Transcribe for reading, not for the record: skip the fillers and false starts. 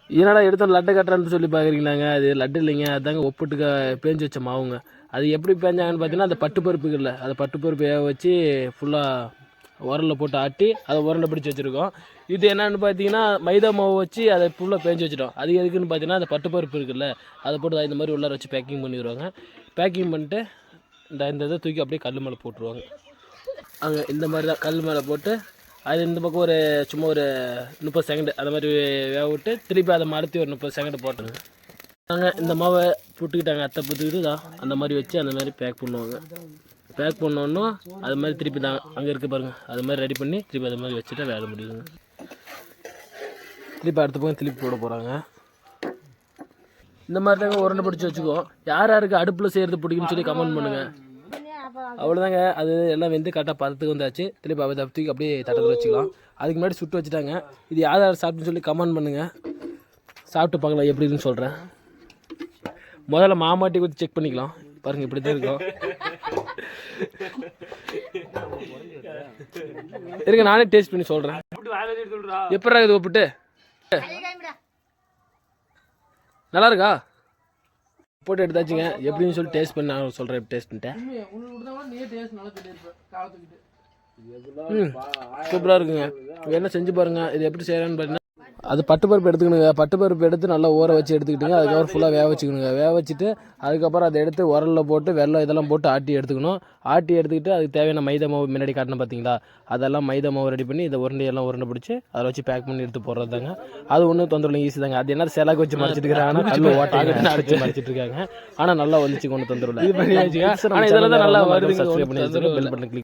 என்னடா எடுத்தோம் லட்டு கட்டுறான்னு சொல்லி பார்க்குறீங்களாங்க? அது லட்டு இல்லைங்க, அதுதாங்க ஒப்புட்டுக்க பேஞ்சு வச்ச மாவுங்க. அது எப்படி பேஞ்சாங்கன்னு பார்த்தீங்கன்னா, அந்த பட்டுப்பருப்புக்கு இல்லை, அதை பட்டுப்பருப்பு வேக வச்சு ஃபுல்லாக உரலில் போட்டு ஆட்டி அதை உருண்டை பிடிச்சி வச்சுருக்கோம். இது என்னென்னு பார்த்தீங்கன்னா, மைதா மாவு வச்சு அதை ஃபுல்லாக பேஞ்சு வச்சுட்டோம். அது எதுக்குன்னு பார்த்தீங்கன்னா, அந்த பட்டுப்பருப்பு இருக்குல்ல, அதை போட்டு இந்த மாதிரி உள்ளார வச்சு பேக்கிங் பண்ணிடுவாங்க. பேக்கிங் பண்ணிட்டு இந்த இதை தூக்கி அப்படியே கல் மேலே போட்டுருவாங்க. அங்கே இந்த மாதிரி தான் கல் மேலே போட்டு அது இந்த பக்கம் ஒரு சும்மா ஒரு 30 செகண்டு அந்த மாதிரி வேக விட்டு திருப்பி அதை மறுத்தி ஒரு 30 செகண்டு போட்டுருங்க. நாங்கள் இந்த மாவை புட்டுக்கிட்டாங்க, அத்தை புட்டுக்கிட்டு தான் அந்த மாதிரி வச்சு அந்த மாதிரி பேக் பண்ணுவாங்க. பேக் பண்ணோன்னா அது மாதிரி திருப்பி தான் அங்கே இருக்க பாருங்கள், அது மாதிரி ரெடி பண்ணி திருப்பி அது மாதிரி வச்சுட்டு வேலை முடியுங்க. திருப்பி அடுத்த பக்கம் திருப்பி போட போகிறாங்க. இந்த மாதிரி தாங்க உருண்டை பிடிச்சி வச்சுக்குவோம். யார் யாருக்கு அடுப்பில் செய்கிறது பிடிக்குன்னு சொல்லி கமெண்ட் பண்ணுங்கள். அவ்வளோதாங்க, அது எல்லாம் வெந்து கரெக்டாக பதத்துக்கு வந்தாச்சு. திருப்பி அதை தூக்கி அப்படியே தட்டத்தில் வச்சுக்கலாம். அதுக்கு முன்னாடி சுட்டு வச்சுட்டாங்க. இது யார் யார் சாப்பிட்டுன்னு சொல்லி கமெண்ட் பண்ணுங்கள், சாப்பிட்டு பார்க்கலாம் எப்படி இருக்குன்னு சொல்கிறேன். முதல்ல மாமாட்டி ஊற்றி செக் பண்ணிக்கலாம். பாருங்கள் இப்படி தான் இருக்கும். இருங்க நானே டேஸ்ட் பண்ணி சொல்கிறேன். எப்படா இது ஒப்பிட்டு நல்லா இருக்கா? போட்டு எடுத்தாச்சுங்க. எப்படின்னு சொல்லி டேஸ்ட் பண்ணி நான் சொல்கிறேன். எப்படி டேஸ்ட் பண்ணிட்டேன். சூப்பராக இருக்குங்க. என்ன செஞ்சு பாருங்கள். இது எப்படி செய்யலான்னு பார்த்தீங்கன்னா, அது பட்டுப்பருப்பு எடுத்துக்கணுங்க. பட்டுப்பருப்பு எடுத்து நல்லா ஊற வச்சு எடுத்துக்கிட்டுங்க. அதுக்கப்புறம் ஃபுல்லாக வேக வச்சுக்கணுங்க. வேக வச்சுட்டு அதுக்கப்புறம் அதை எடுத்து உரலில் போட்டு வெல்லம் இதெல்லாம் போட்டு ஆட்டி எடுத்துக்கணும். ஆட்டி எடுத்துக்கிட்டு அதுக்கு தேவையான மைதா மாவு முன்னாடி காட்டின பார்த்தீங்களா, அதெல்லாம் மைதா மாவு ரெடி பண்ணி இதை உருண்டையெல்லாம் உருண்டை பிடிச்சி அதை வச்சு பேக் பண்ணி எடுத்து போடுறது தாங்க. அது ஒன்றும் தொந்தரவு ஈஸி தாங்க. அது என்ன செலவு வச்சு மறைச்சிட்டு இருக்காங்கன்னா கல் ஓட்டாங்க அடிச்சு மறைச்சிட்டு இருக்காங்க. ஆனால் நல்லா வந்துச்சு கொண்டு தொந்தரவு. ஆனால் இதெல்லாம் தான் நல்லா வருது. சப்ஸ்கிரைப் பண்ணி பெல் பட்டன் கிளிக்